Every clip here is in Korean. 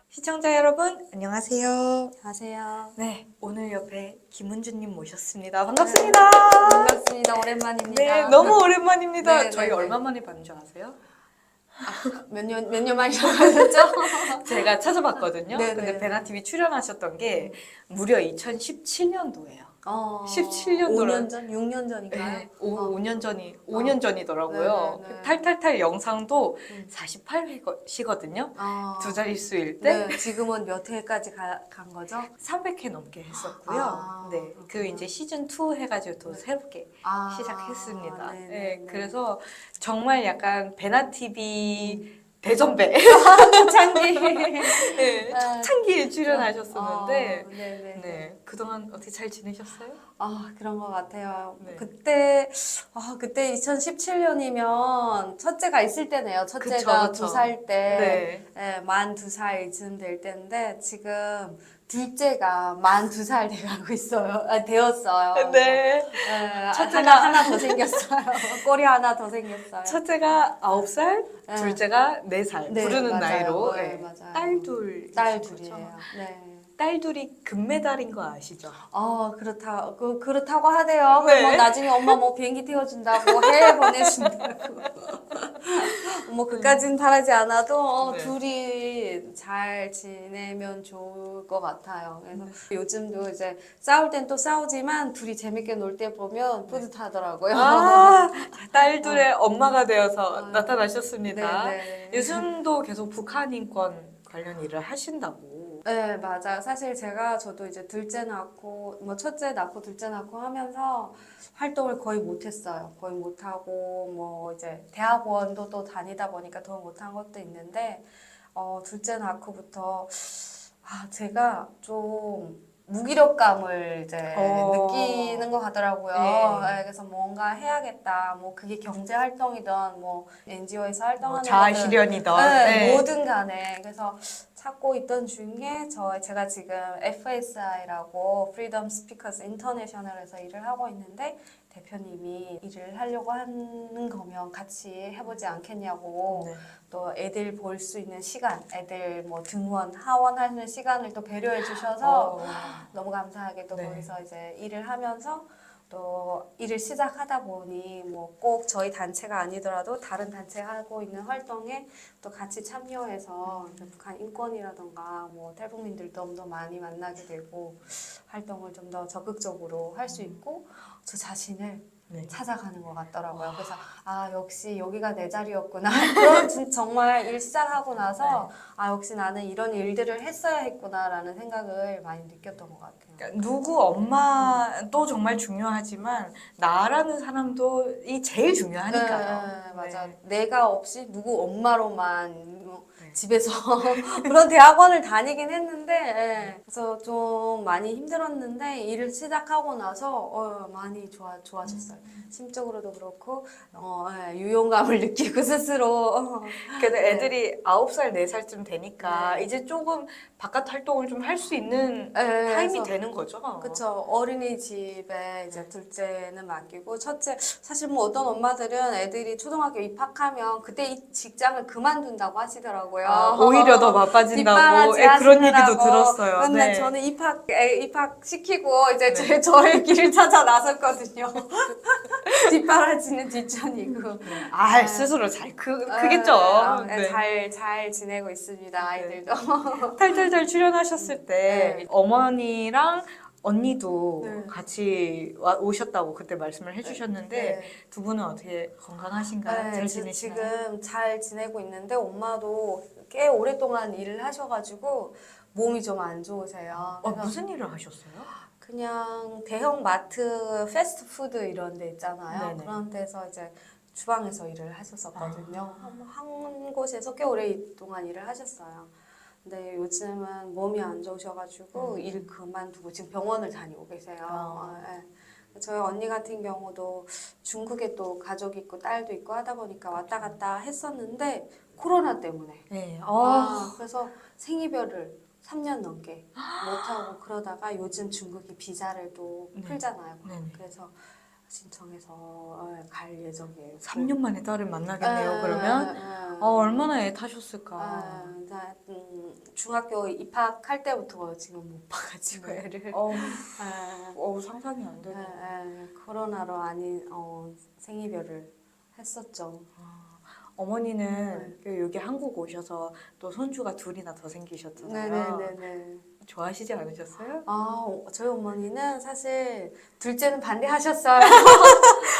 시청자 여러분, 안녕하세요. 안녕하세요. 네, 오늘 옆에 김은주님 모셨습니다. 반갑습니다. 반갑습니다. 오랜만입니다. 네, 너무 오랜만입니다. 네, 저희 네, 얼마 네. 만에 본 줄 아세요? 몇 년 만이셨죠? 제가 찾아봤거든요. 네, 근데 네. 베나TV 출연하셨던 게 무려 2017년도예요. 17년도라. 5년 전? 6년 전인가요? 네, 5년 전이더라고요. 네, 네, 네. 탈탈탈 영상도 음. 48회시거든요. 아, 두 자릿수일 때. 네, 지금은 몇 회까지 간 거죠? 300회 넘게 했었고요. 아, 네, 그 그렇구나. 이제 시즌 2 해가지고 또 네. 새롭게 아, 시작했습니다. 네, 네, 네, 네. 그래서 정말 약간 베나TV 대전배 초창기. 네, 아, 초창기에 출연하셨었는데 네, 네. 네, 그동안 어떻게 잘 지내셨어요? 그런 것 같아요. 네. 그때 2017년이면 첫째가 있을 때네요. 첫째가 그쵸. 2살 때. 네. 만 2살쯤 될 때인데 지금 둘째가 만 2살 돼가고 있어요. 되었어요. 네. 첫째가- 하나 더 생겼어요. 꼬리 하나 더 생겼어요. 첫째가 9살, 네. 둘째가 4살 네, 부르는 맞아요. 나이로 네, 네, 맞아요. 딸 둘. 딸 둘이에요. 네. 딸 둘이 금메달인 거 아시죠? 그렇다고 하대요. 네. 뭐 나중에 엄마 뭐 비행기 태워준다고 해외 보내준다고. 뭐 그까진 바라지 않아도 네. 둘이 잘 지내면 좋을 것 같아요. 그래서 요즘도 이제 싸울 땐 또 싸우지만 둘이 재밌게 놀 때 보면 뿌듯하더라고요. 딸 둘의 엄마가 되어서 아, 나타나셨습니다. 네. 요즘도 계속 북한 인권 관련 일을 하신다고. 네, 맞아요. 사실 저도 이제 둘째 낳고, 뭐 첫째 낳고 둘째 낳고 하면서 활동을 거의 못했어요. 거의 못하고, 뭐 이제 대학원도 또 다니다 보니까 더 못한 것도 있는데, 둘째 낳고부터, 제가 좀 무기력감을 이제 느끼는 것 같더라고요. 네. 네, 그래서 뭔가 해야겠다. 뭐 그게 경제 활동이든 뭐 NGO에서 활동하는 거든 자아실현이던. 네, 뭐든 간에 그래서 찾고 있던 중에 제가 지금 FSI라고 Freedom Speakers International에서 일을 하고 있는데 대표님이 일을 하려고 하는 거면 같이 해보지 않겠냐고 네. 또 애들 볼 수 있는 시간, 애들 뭐 등원, 하원하는 시간을 또 배려해 주셔서 너무 감사하게 또 네. 거기서 이제 일을 하면서 또 일을 시작하다 보니 뭐 꼭 저희 단체가 아니더라도 다른 단체 하고 있는 활동에 또 같이 참여해서 이제 북한 인권이라던가 뭐 탈북민들 좀 더 많이 만나게 되고 활동을 좀 더 적극적으로 할 수 있고 저 자신을 네. 찾아가는 것 같더라고요. 그래서 역시 여기가 내 자리였구나. 그런 정말 일 시작하고 나서 역시 나는 이런 일들을 했어야 했구나라는 생각을 많이 느꼈던 것 같아요. 그러니까 누구 엄마도 정말 중요하지만 나라는 사람도 이 제일 중요하니까요. 네, 맞아. 네. 내가 없이 누구 엄마로만 네. 집에서 그런 대학원을 다니긴 했는데 그래서 좀 많이 힘들었는데 일을 시작하고 나서 많이 좋아졌어요. 심적으로도 그렇고 유용감을 느끼고 스스로 그래도 네. 애들이 9살, 4살쯤 되니까 네. 이제 조금 바깥 활동을 좀 할 수 있는 네, 타임이 그래서 되는 거죠. 그쵸. 어린이집에 이제 둘째는 맡기고 첫째, 사실 뭐 어떤 엄마들은 애들이 초등학교 입학하면 그때 이 직장을 그만둔다고 하시더라고요. 오히려 더 바빠진다고 뒷바라지 그런 얘기도 하시느라고. 들었어요. 근데 네. 저는 입학시키고 이제 네. 저의 길을 찾아 나섰거든요. 뒷바라지는 뒷전이고. 스스로 잘 크겠죠. 잘 지내고 있습니다, 아이들도. 탈탈탈 출연하셨을 때 네. 어머니랑 언니도 네. 같이 오셨다고 그때 말씀을 해주셨는데 네. 두 분은 어떻게 건강하신가요? 잘 지내시나요? 지금 잘 지내고 있는데 엄마도 꽤 오랫동안 일을 하셔가지고 몸이 좀 안 좋으세요. 그래서 무슨 일을 하셨어요? 그냥 대형 마트, 패스트푸드 이런 데 있잖아요. 네네. 그런 데서 이제 주방에서 일을 하셨었거든요. 한 곳에서 꽤 오랫동안 일을 하셨어요. 근데 요즘은 몸이 안 좋으셔가지고 일 그만두고 지금 병원을 다니고 계세요. 네. 저희 언니 같은 경우도 중국에 또 가족이 있고 딸도 있고 하다 보니까 왔다 갔다 했었는데 코로나 때문에 네. 그래서 생이별을 3년 넘게 못하고 그러다가 요즘 중국이 비자를 또 네. 풀잖아요. 네네. 그래서 신청해서 갈 예정이에요. 3년 만에 딸을 만나겠네요. 그러면 얼마나 애타셨을까. 중학교 입학할 때부터 지금 못 봐가지고 애를. 상상이 안 되네. 코로나로 생이별을 했었죠. 어머니는 여기 한국 오셔서 또 손주가 둘이나 더 생기셨잖아요. 네네네네. 좋아하시지 않으셨어요? 저희 어머니는 사실 둘째는 반대하셨어요.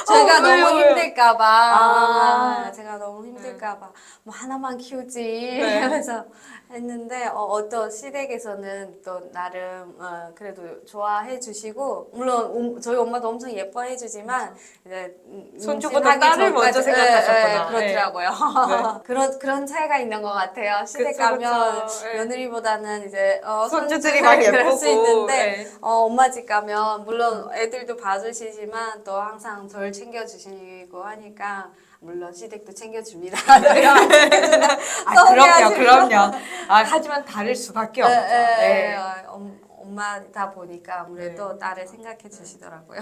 저희가 왜요, 너무 왜요? 힘들까봐. 제가 너무 힘들까봐. 뭐 하나만 키우지. 네. 하면서 했는데, 어떤 시댁에서는 또 나름, 그래도 좋아해 주시고, 물론 저희 엄마도 엄청 예뻐해 주지만, 이제, 손주보다 임신하기 딸을 먼저 전까지- 생각하셨구나. 그렇더라고요. 그런 차이가 있는 것 같아요. 시댁 그쵸, 가면 그쵸. 며느리보다는 이제, 손주들이 막 그럴 수 예쁘고. 있는데, 엄마 집 가면 물론 애들도 봐주시지만 또 항상 절 챙겨주시고 하니까 물론 시댁도 챙겨줍니다. 그럼요. 하지만 다를 수밖에 없죠. 네. 엄마다 보니까 아무래도 딸을 생각해 주시더라고요.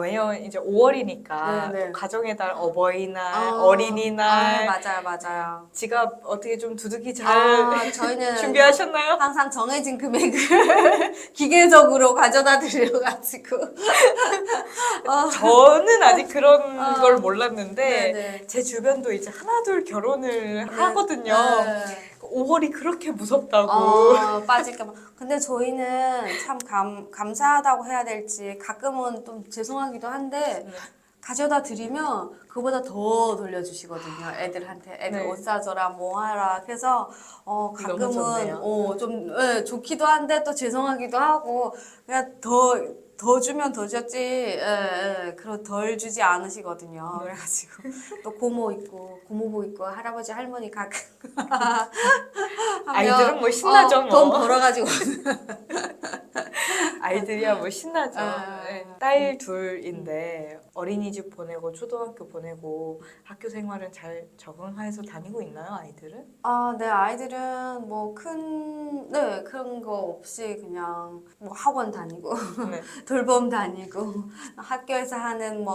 왜냐면 이제 5월이니까 네. 또 가정의 달, 어버이날, 어린이날, 맞아요. 지갑 어떻게 좀 두둑이 잘 저희는 준비하셨나요? 항상 정해진 금액을 기계적으로 가져다 드려가지고 저는 아직 그런 걸 몰랐는데 네네. 제 주변도 이제 하나둘 결혼을 하거든요. 네. 5월이 그렇게 무섭다고. 빠질까봐. 근데 저희는 참 감사하다고 해야 될지 가끔은 좀 죄송하기도 한데 가져다 드리면 그보다 더 돌려주시거든요. 애들한테. 애들 네. 옷 사줘라, 뭐 하라. 그래서 너무 가끔은 좋네요. 좀 좋기도 한데 또 죄송하기도 하고 그냥 더 주면 더 줬지, 그럼 덜 주지 않으시거든요. 그래가지고 또 고모부 있고 할아버지 할머니 가끔 아이들은 뭐 신나죠, 뭐. 돈 벌어가지고 아이들이야 뭐 신나죠. 네. 아. 딸 둘인데 어린이집 보내고 초등학교 보내고 학교 생활은 잘 적응해서 다니고 있나요, 아이들은? 네, 아이들은 뭐 그런 거 없이 그냥 뭐 학원 다니고 네. 돌봄 다니고 학교에서 하는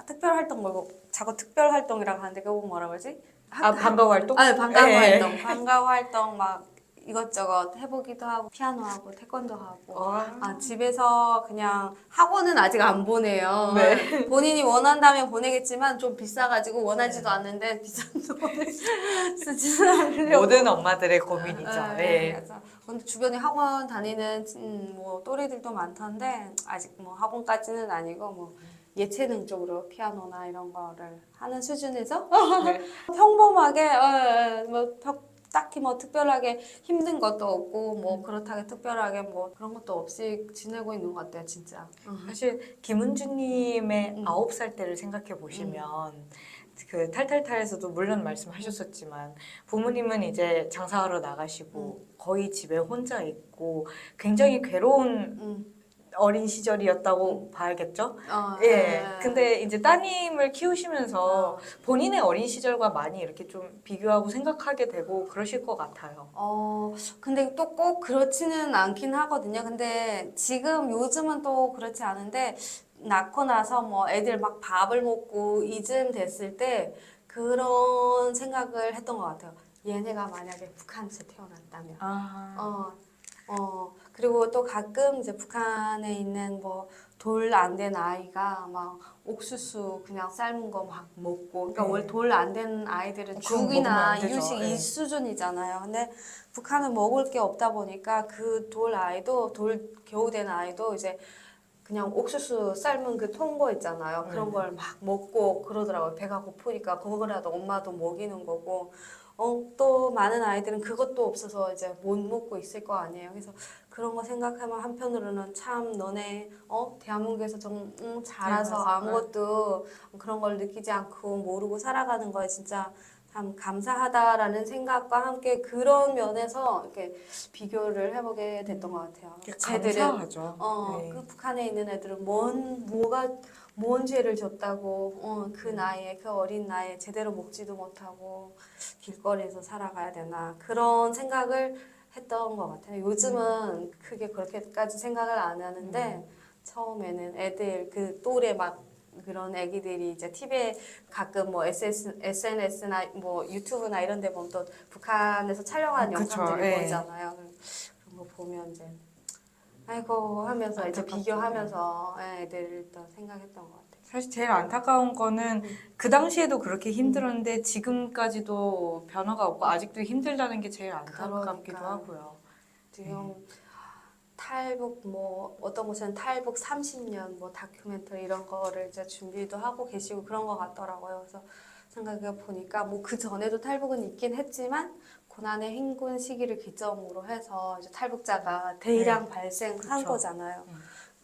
특별 활동 말고 자꾸 특별 활동이라고 하는데 그거 뭐라 그러지? 방과 활동? 방과후 네. 활동. 방과후 활동 막 이것저것 해보기도 하고 피아노 하고 태권도 하고 집에서 그냥 학원은 아직 안 보내요. 네. 본인이 원한다면 보내겠지만 좀 비싸가지고 원하지도 않는데 비싼 돈을 쓰지는 않으려고. 모든 엄마들의 고민이죠. 네. 그래서 근데 주변에 학원 다니는 뭐 또래들도 많던데 아직 뭐 학원까지는 아니고 뭐 예체능 쪽으로 피아노나 이런 거를 하는 수준에서 네. 평범하게 딱히 뭐 특별하게 힘든 것도 없고 뭐 그렇다게 특별하게 뭐 그런 것도 없이 지내고 있는 것 같아요, 진짜. 사실 김은주님의 9살 때를 생각해 보시면 그 탈탈탈에서도 물론 말씀하셨었지만 부모님은 이제 장사하러 나가시고 거의 집에 혼자 있고 굉장히 괴로운 어린 시절이었다고 봐야겠죠? 예. 근데 이제 따님을 키우시면서 본인의 어린 시절과 많이 이렇게 좀 비교하고 생각하게 되고 그러실 것 같아요. 근데 또 꼭 그렇지는 않긴 하거든요. 근데 요즘은 또 그렇지 않은데 낳고 나서 뭐 애들 막 밥을 먹고 이쯤 됐을 때 그런 생각을 했던 것 같아요. 얘네가 만약에 북한에서 태어났다면. 그리고 또 가끔 이제 북한에 있는 뭐 돌 안 된 아이가 막 옥수수 그냥 삶은 거 막 먹고 그러니까 원래 돌 안 된 아이들은 그럼 먹으면 죽이나 안 되죠. 이유식 이 수준이잖아요. 근데 북한은 먹을 게 없다 보니까 그 돌 겨우 된 아이도 이제 그냥 옥수수 삶은 그 통거 있잖아요. 그런 걸 막 먹고 그러더라고요. 배가 고프니까 그거라도 엄마도 먹이는 거고. 또 많은 아이들은 그것도 없어서 이제 못 먹고 있을 거 아니에요. 그래서 그런 거 생각하면 한편으로는 참 너네 대한민국에서 좀 자라서 아무것도 그런 걸 느끼지 않고 모르고 살아가는 거에 진짜 참 감사하다라는 생각과 함께 그런 면에서 이렇게 비교를 해보게 됐던 것 같아요. 감사하죠. 그 북한에 있는 애들은 뭔 죄를 졌다고 그 나이에 그 어린 나이에 제대로 먹지도 못하고 길거리에서 살아가야 되나 그런 생각을 했던 것 같아요. 요즘은 크게 그렇게까지 생각을 안 하는데 처음에는 애들 그 또래 막 그런 애기들이 이제 TV에 가끔 뭐 SNS나 뭐 유튜브나 이런 데 보면 또 북한에서 촬영한 그쵸, 영상들이 예. 보이잖아요. 그런 거 보면 이제 아이고 하면서 이제 안타깝죠. 비교하면서 애들을 또 생각했던 것 같아요. 사실 제일 안타까운 거는 그 당시에도 그렇게 힘들었는데 지금까지도 변화가 없고 아직도 힘들다는 게 제일 안타깝기도 그러니까요. 하고요. 지금 탈북 뭐 어떤 곳은 탈북 30년 뭐 다큐멘터리 이런 거를 이제 준비도 하고 계시고 그런 것 같더라고요. 그래서 생각해 보니까 뭐 그 전에도 탈북은 있긴 했지만 고난의 행군 시기를 기점으로 해서 이제 탈북자가 대량 발생한 그쵸. 거잖아요.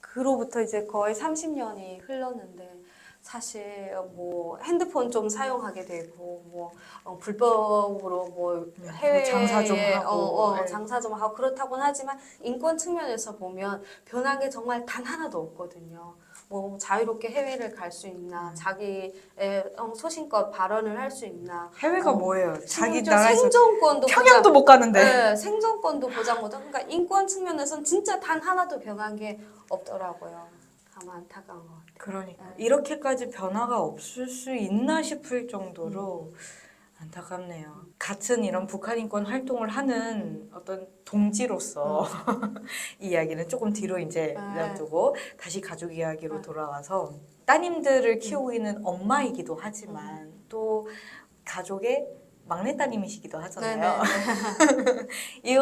그로부터 이제 거의 30년이 흘렀는데 사실 뭐 핸드폰 좀 사용하게 되고 뭐 불법으로 뭐 해외에 장사 좀 하고, 예. 장사 좀 하고 그렇다고는 하지만 인권 측면에서 보면 변한 게 정말 단 하나도 없거든요. 뭐 자유롭게 해외를 갈 수 있나, 자기의 소신껏 발언을 할 수 있나. 해외가 뭐예요? 자기 심지어 나라에서 생존권도 평양도 못 가는데. 네, 생존권도 보장 못하고 그러니까 인권 측면에서는 진짜 단 하나도 변한 게 없더라고요. 참 안타까운 것 같아요. 그러니까 이렇게까지 변화가 없을 수 있나 싶을 정도로 안타깝네요. 같은 이런 북한 인권 활동을 하는 어떤 동지로서 이 이야기는 조금 뒤로 이제 놔두고 다시 가족 이야기로 돌아와서 따님들을 키우고 있는 엄마이기도 하지만 또 가족의 막내 따님이시기도 하잖아요. 이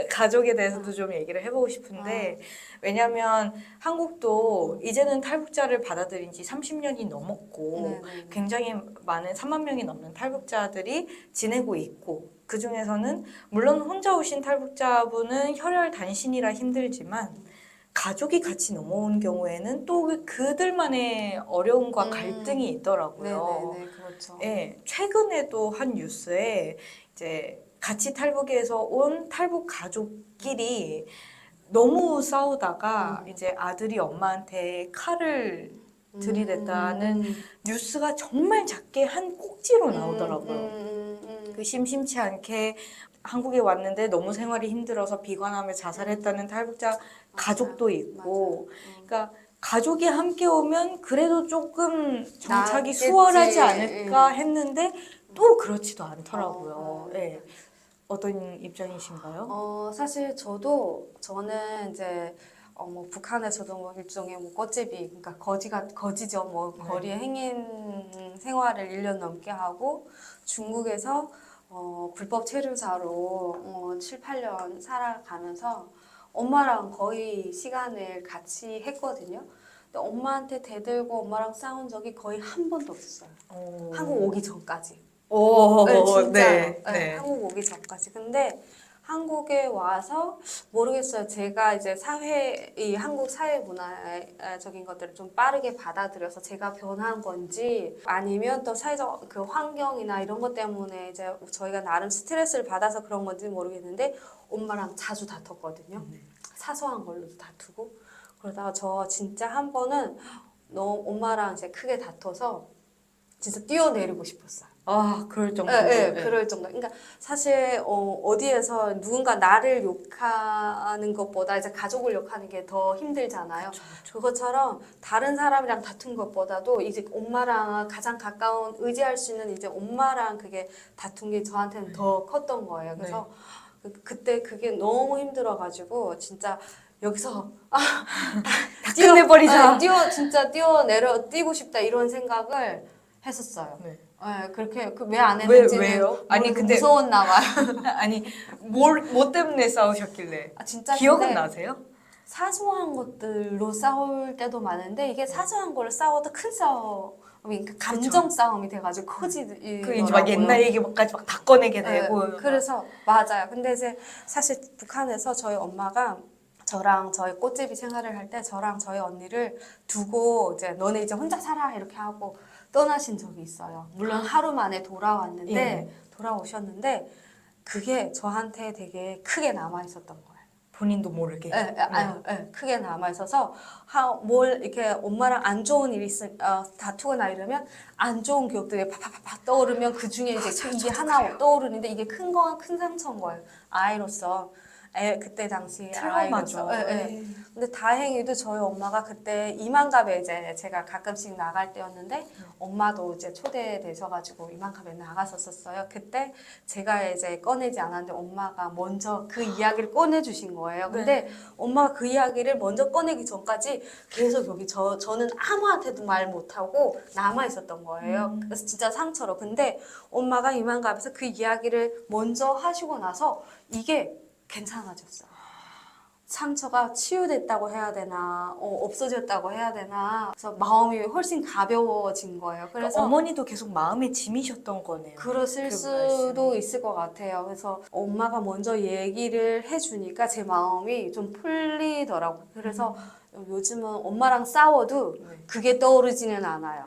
가족에 대해서도 좀 얘기를 해보고 싶은데 왜냐하면 한국도 이제는 탈북자를 받아들인 지 30년이 넘었고 굉장히 많은 3만 명이 넘는 탈북자들이 지내고 있고 그 중에서는 물론 혼자 오신 탈북자분은 혈혈 단신이라 힘들지만 가족이 같이 넘어온 경우에는 또 그들만의 어려움과 갈등이 있더라고요. 네네네, 그렇죠. 예, 최근에도 한 뉴스에 이제 같이 탈북해서 온 탈북 가족끼리 너무 싸우다가 이제 아들이 엄마한테 칼을 들이댔다는 뉴스가 정말 작게 한 꼭지로 나오더라고요. 그 심심치 않게 한국에 왔는데 너무 생활이 힘들어서 비관하며 자살했다는 탈북자 가족도 있고, 그러니까 가족이 함께 오면 그래도 조금 정착이 낫겠지. 수월하지 않을까 했는데 또 그렇지도 않더라고요. 예. 어떤 입장이신가요? 사실 저는 이제 뭐 북한에서도 뭐 일종의 뭐 꽃제비, 그러니까 거지죠. 뭐 거리에 행인 생활을 1년 넘게 하고 중국에서 불법 체류자로 7, 8년 살아가면서 엄마랑 거의 시간을 같이 했거든요. 근데 엄마한테 대들고 엄마랑 싸운 적이 거의 한 번도 없었어요. 한국 오기 전까지. 오, 네, 진짜요. 네, 네, 네. 한국 오기 전까지. 근데 한국에 와서 모르겠어요. 제가 이제 이 한국 사회 문화적인 것들을 좀 빠르게 받아들여서 제가 변한 건지 아니면 또 사회적 그 환경이나 이런 것 때문에 이제 저희가 나름 스트레스를 받아서 그런 건지 모르겠는데 엄마랑 자주 다퉜거든요. 사소한 걸로도 다투고 그러다가 저 진짜 한 번은 너무 엄마랑 이제 크게 다퉈서 진짜 뛰어내리고 싶었어요. 아, 그럴 정도로. 네, 네. 그럴 정도. 그러니까 사실 어디에서 누군가 나를 욕하는 것보다 이제 가족을 욕하는 게 더 힘들잖아요. 그것처럼 다른 사람이랑 다툰 것보다도 이제 엄마랑 가장 가까운 의지할 수 있는 이제 엄마랑 그게 다툰 게 저한테는 더 컸던 거예요. 그래서 그때 그게 너무 힘들어가지고 진짜 여기서 다 끝내버리자. 진짜 뛰고 싶다 이런 생각을 했었어요. 네. 네, 그렇게 왜 안 했는지는 왜요? 아니, 근데 무서웠나 봐요. 아니, 뭐 때문에 싸우셨길래? 진짜 기억은 근데 나세요? 사소한 것들로 싸울 때도 많은데 이게 사소한 걸 싸워도 큰 싸움, 그러니까 감정 싸움이 돼가지고 커지더라고요. 그 이제 막 옛날 얘기까지 막 다 꺼내게 되고. 네, 그래서 맞아요. 근데 이제 사실 북한에서 저희 엄마가 저랑 저희 꽃제비 생활을 할 때 저랑 저희 언니를 두고 이제 너네 이제 혼자 살아 이렇게 하고 떠나신 적이 있어요. 물론 하루 만에 돌아왔는데 돌아오셨는데 그게 저한테 되게 크게 남아 있었던 거예요. 본인도 모르게. 크게 남아 있어서 이렇게 엄마랑 안 좋은 일이 다투거나 이러면 안 좋은 기억들이 팍팍팍 떠오르면 그 중에 이제 이게 하나 떠오르는데 이게 큰 상처인 거예요. 아이로서. 그때 당시 트라우마죠. 아이가 근데 다행히도 저희 엄마가 그때 이만갑에 이제 제가 가끔씩 나갈 때였는데 엄마도 이제 초대되셔가지고 이만갑에 나갔었어요. 그때 제가 이제 꺼내지 않았는데 엄마가 먼저 그 이야기를 꺼내주신 거예요. 근데 엄마가 그 이야기를 먼저 꺼내기 전까지 계속 여기 저는 아무한테도 말 못하고 남아 있었던 거예요. 그래서 진짜 상처로. 근데 엄마가 이만갑에서 그 이야기를 먼저 하시고 나서 이게 괜찮아졌어요. 상처가 치유됐다고 해야 되나, 없어졌다고 해야 되나. 그래서 마음이 훨씬 가벼워진 거예요. 그래서 어머니도 계속 마음에 짐이셨던 거네요. 그러실 그 수도 말씀이. 있을 것 같아요. 그래서 엄마가 먼저 얘기를 해주니까 제 마음이 좀 풀리더라고요. 그래서 요즘은 엄마랑 싸워도 그게 떠오르지는 않아요.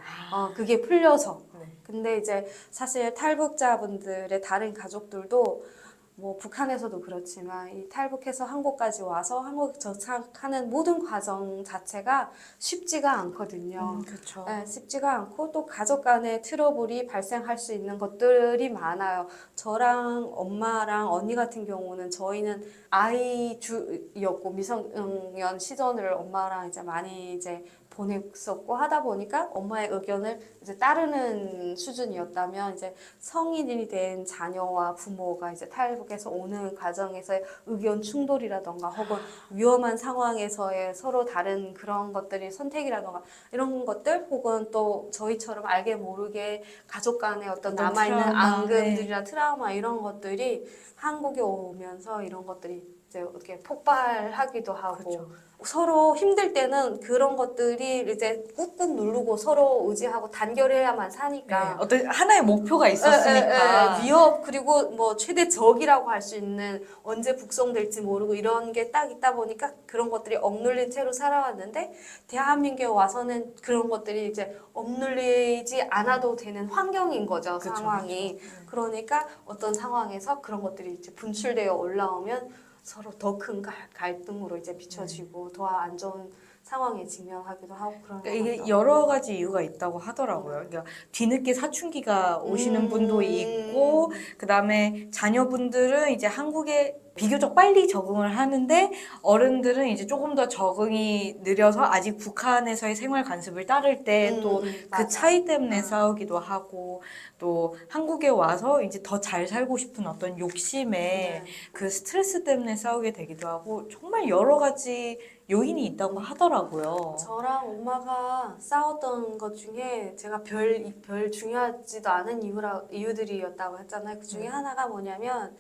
그게 풀려서. 네. 근데 이제 사실 탈북자분들의 다른 가족들도 뭐 북한에서도 그렇지만 이 탈북해서 한국까지 와서 한국 정착하는 모든 과정 자체가 쉽지가 않거든요. 그렇죠. 네, 쉽지가 않고 또 가족 간의 트러블이 발생할 수 있는 것들이 많아요. 저랑 엄마랑 언니 같은 경우는 저희는 아이주였고 미성년 시절을 엄마랑 이제 많이 이제 보냈었고 하다 보니까 엄마의 의견을 이제 따르는 수준이었다면 이제 성인이 된 자녀와 부모가 이제 탈북해서 오는 과정에서의 의견 충돌이라던가 혹은 위험한 상황에서의 서로 다른 그런 것들이 선택이라던가 이런 것들 혹은 또 저희처럼 알게 모르게 가족 간의 어떤 남아있는 트라우마, 앙금들이나 트라우마 이런 것들이 한국에 오면서 이런 것들이 이제 이렇게 폭발하기도 하고 그렇죠. 서로 힘들 때는 그런 것들이 이제 꾹꾹 누르고 서로 의지하고 단결해야만 사니까 어떤 하나의 목표가 있었으니까. 위협 그리고 뭐 최대 적이라고 할 수 있는 언제 북송될지 모르고 이런 게 딱 있다 보니까 그런 것들이 억눌린 채로 살아왔는데 대한민국에 와서는 그런 것들이 이제 억눌리지 않아도 되는 환경인 거죠. 그쵸, 상황이. 그러니까 어떤 상황에서 그런 것들이 이제 분출되어 올라오면 서로 더 큰 갈등으로 이제 비춰지고 더 안 좋은 상황에 직면하기도 하고 그런 그러니까 이게 것 여러 가지 이유가 있다고 하더라고요. 그러니까 뒤늦게 사춘기가 오시는 분도 있고, 그 다음에 자녀분들은 이제 한국에 비교적 빨리 적응을 하는데, 어른들은 이제 조금 더 적응이 느려서 아직 북한에서의 생활 관습을 따를 때 또 그 차이 때문에 싸우기도 하고, 또 한국에 와서 이제 더 잘 살고 싶은 어떤 욕심에 그 스트레스 때문에 싸우게 되기도 하고, 정말 여러 가지 요인이 있다고 하더라고요. 저랑 엄마가 싸웠던 것 중에 제가 별 중요하지도 않은 이유들이었다고 했잖아요. 그 중에 하나가 뭐냐면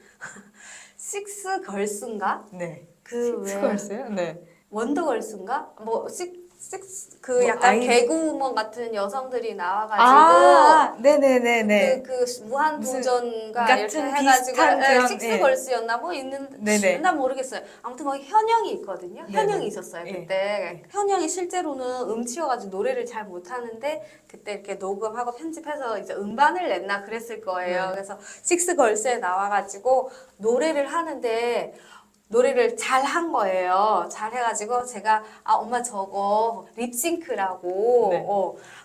식스 걸스인가? 네. 그 왜 식스걸스요? 네. 원더걸스인가? 뭐 그 뭐 약간 개그우먼 같은 여성들이 나와가지고 네네네네. 그 무한도전가 같은 이렇게 해가지고 비슷한 그런, 식스걸스였나 뭐 있는 네네. 난 모르겠어요. 아무튼 거기 현영이 있거든요. 네네. 현영이 있었어요 예. 그때. 현영이 실제로는 음치여가지고 노래를 잘 못하는데 그때 이렇게 녹음하고 편집해서 이제 음반을 냈나 그랬을 거예요. 네. 그래서 식스걸스에 나와가지고 노래를 하는데 노래를 잘 한 거예요. 잘 해가지고 제가 엄마 저거 립싱크라고 네.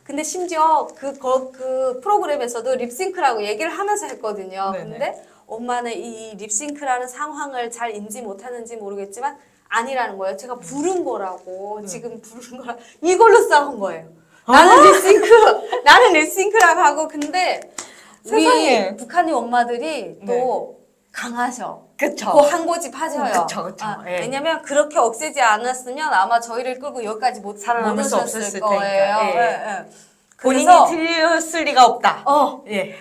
근데 심지어 그 프로그램에서도 립싱크라고 얘기를 하면서 했거든요. 네네. 근데 엄마는 이 립싱크라는 상황을 잘 인지 못하는지 모르겠지만 아니라는 거예요. 제가 부른 거라고 지금 부른 거라 이걸로 싸운 거예요. 나는 립싱크라고 하고 근데 세상에. 우리 북한의 엄마들이 네. 또 강하셔. 그쵸. 한 고집 하셔요. 그쵸. 예. 왜냐면 그렇게 억세지 않았으면 아마 저희를 끌고 여기까지 못 살아남을 수 오셨을 없었을 거예요. 테니까. 예. 예. 본인이 그래서 틀렸을 리가 없다. 예.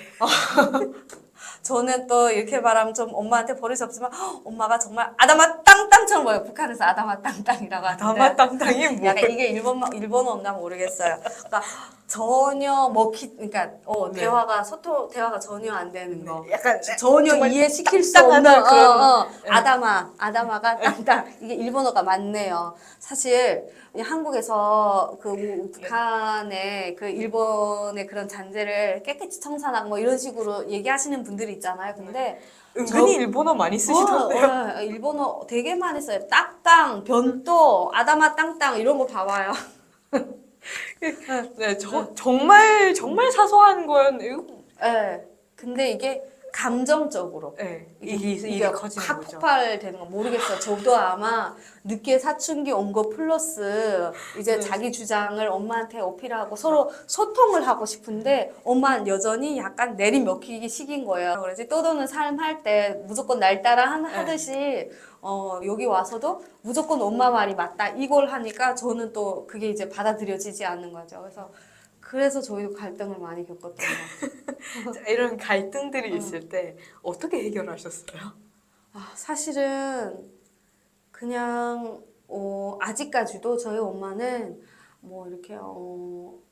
저는 또 이렇게 말하면 좀 엄마한테 버릇이 없지만 엄마가 정말 아다마 땅땅처럼 보여요. 북한에서 아다마 땅땅이라고 하는데 다마땅땅이 뭐. 약간 이게 일본어인가 모르겠어요. 그러니까 전혀 그러니까 네. 대화가 전혀 안 되는 거. 약간 전혀 정말 이해시킬 수 땅땅하다 없는 그런. 아다마가 땅땅 이게 일본어가 맞네요. 사실 한국에서 그 북한의 그 일본의 그런 잔재를 깨끗이 청산하고 뭐 이런 식으로 얘기하시는 분들이 있잖아요. 근데 은근히 일본어 많이 쓰시던데요. 일본어 되게 많이 써요. 딱땅, 변또, 아다마 땅땅 이런 거 봐봐요. 네, 정말 사소한 거였네요. 네. 근데 이게 감정적으로 네, 이게 일이 커지는 확 거죠. 폭발되는 거 모르겠어요. 저도 아마 늦게 사춘기 온 거 플러스 이제 네. 자기 주장을 엄마한테 어필하고 서로 소통을 하고 싶은데 엄마는 여전히 약간 내리먹히기 식인 거예요. 그래서 떠도는 삶 할 때 무조건 날 따라 하듯이 여기 와서도 무조건 엄마 말이 맞다 이걸 하니까 저는 또 그게 이제 받아들여지지 않는 거죠. 그래서 저희도 갈등을 많이 겪었던 것 같아요. 자, 이런 갈등들이 있을 때 어떻게 해결하셨어요? 사실은 그냥 아직까지도 저희 엄마는 뭐 이렇게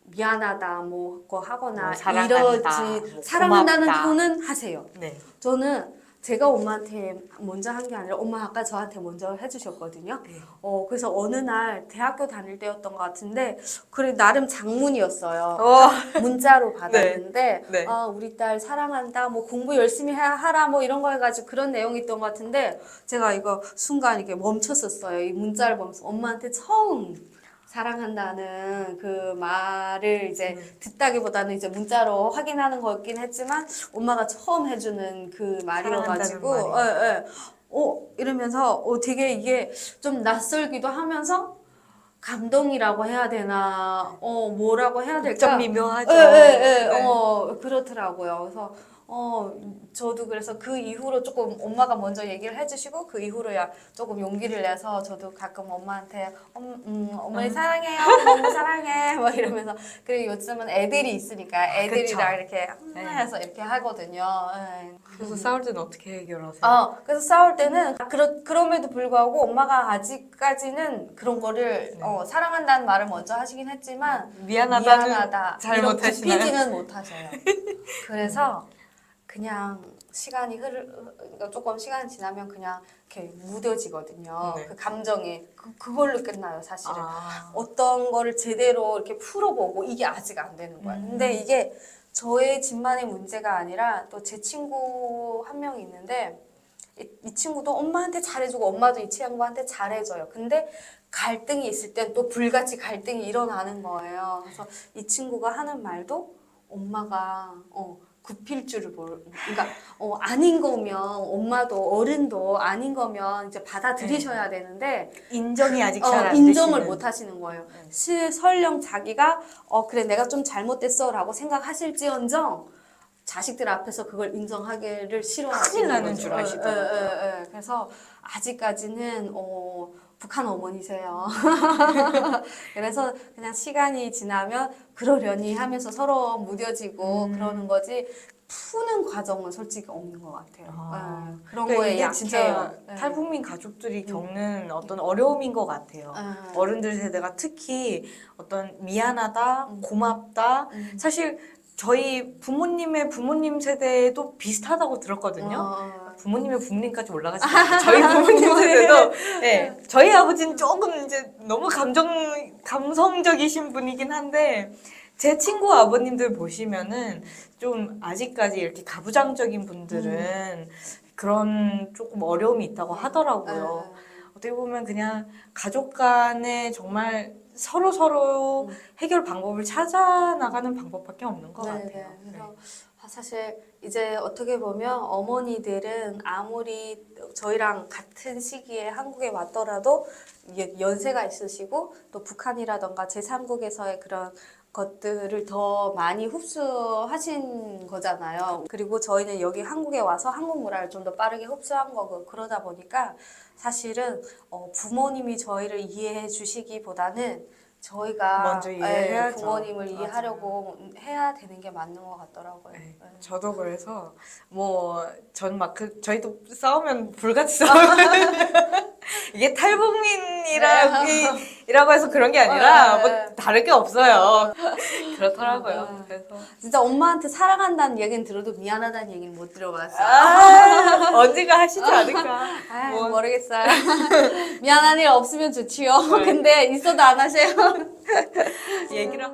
미안하다 뭐 그거 하거나 사랑한다, 이러지 뭐 사랑한다는 고맙다. 표현은 하세요. 네. 저는 제가 엄마한테 먼저 한 게 아니라 엄마 아까 저한테 먼저 해주셨거든요. 네. 그래서 어느 날 대학교 다닐 때였던 것 같은데 그래 나름 장문이었어요. 문자로 받았는데 네. 우리 딸 사랑한다 뭐 공부 열심히 하라 뭐 이런 거 해가지고 그런 내용이 있던 것 같은데 제가 이거 순간 이렇게 멈췄었어요. 이 문자를 보면서 엄마한테 처음 사랑한다는 그 말을 이제 듣다기보다는 이제 문자로 확인하는 거였긴 했지만 엄마가 처음 해주는 그 말이어가지고 사랑한다는 이러면서 되게 이게 좀 낯설기도 하면서 감동이라고 해야 되나 뭐라고 해야 될까 좀 미묘하죠. 그렇더라고요. 그래서 저도 그래서 그 이후로 조금 엄마가 먼저 얘기를 해주시고 그 이후로 조금 용기를 내서 저도 가끔 엄마한테 어머니 사랑해요, 너무 사랑해 막 이러면서 그리고 요즘은 애들이 있으니까 애들이랑 이렇게 해서 이렇게 하거든요. 네. 그래서 싸울 때는 어떻게 해결하세요? 그래서 싸울 때는 그럼에도 불구하고 엄마가 아직까지는 그런 거를 사랑한다는 말을 먼저 하시긴 했지만 미안하다 잘 이런 못하시나요? 굽히지는 못하셔요. 그래서 그냥 조금 시간이 지나면 그냥 이렇게 무뎌지거든요. 네. 그 감정이 그걸로 끝나요, 사실은. 아. 어떤 거를 제대로 이렇게 풀어보고 이게 아직 안 되는 거예요. 근데 이게 저의 집만의 문제가 아니라 또 제 친구 한 명이 있는데 이 친구도 엄마한테 잘해주고 엄마도 이 친구한테 잘해줘요. 근데 갈등이 있을 땐 또 불같이 갈등이 일어나는 거예요. 그래서 이 친구가 하는 말도 엄마가 굽힐 줄을 그러니까 아닌 거면 엄마도 어른도 아닌 거면 이제 받아들이셔야 되는데 인정이 아직 잘 안 인정을 되시는. 못 하시는 거예요. 설령 자기가 그래 내가 좀 잘못됐어라고 생각하실지언정 자식들 앞에서 그걸 인정하기를 싫어하시는 큰일 나는 거죠. 줄 아시더라고요. 그래서 아직까지는 북한 어머니세요. 그래서 그냥 시간이 지나면 그러려니 하면서 서로 무뎌지고 그러는 거지 푸는 과정은 솔직히 없는 것 같아요. 그런 그러니까 거에 이게 약해요. 진짜 탈북민 가족들이 겪는 어떤 어려움인 것 같아요. 어른들 세대가 특히 어떤 미안하다, 고맙다. 사실 저희 부모님의 부모님 세대도 비슷하다고 들었거든요. 부모님의 부모님까지 올라가지 않아요. 저희 부모님 세대도 네, 저희 아버지는 조금 이제 너무 감성적이신 분이긴 한데 제 친구 아버님들 보시면은 좀 아직까지 이렇게 가부장적인 분들은 그런 조금 어려움이 있다고 하더라고요. 어떻게 보면 그냥 가족 간에 정말 서로 해결 방법을 찾아 나가는 방법밖에 없는 것 같아요. 그래서 사실 이제 어떻게 보면 어머니들은 아무리 저희랑 같은 시기에 한국에 왔더라도 연세가 있으시고 또 북한이라던가 제3국에서의 그런 것들을 더 많이 흡수하신 거잖아요. 그리고 저희는 여기 한국에 와서 한국 문화를 좀 더 빠르게 흡수한 거고 그러다 보니까 사실은 부모님이 저희를 이해해 주시기보다는 저희가 먼저 이해해야죠. 부모님을 이해하려고 해야 되는 게 맞는 것 같더라고요. 네, 저도 그래서 전 막 저희도 싸우면 불같이 싸우면 이게 탈북민이라고 해서 그런 게 아니라 뭐 다를 게 없어요. 그렇더라고요. 그래서 진짜 엄마한테 사랑한다는 얘기는 들어도 미안하다는 얘기는 못 들어봤어요. 언젠가 하시지 않을까. 모르겠어요. 미안한 일 없으면 좋지요. 근데 있어도 안 하세요. 얘기를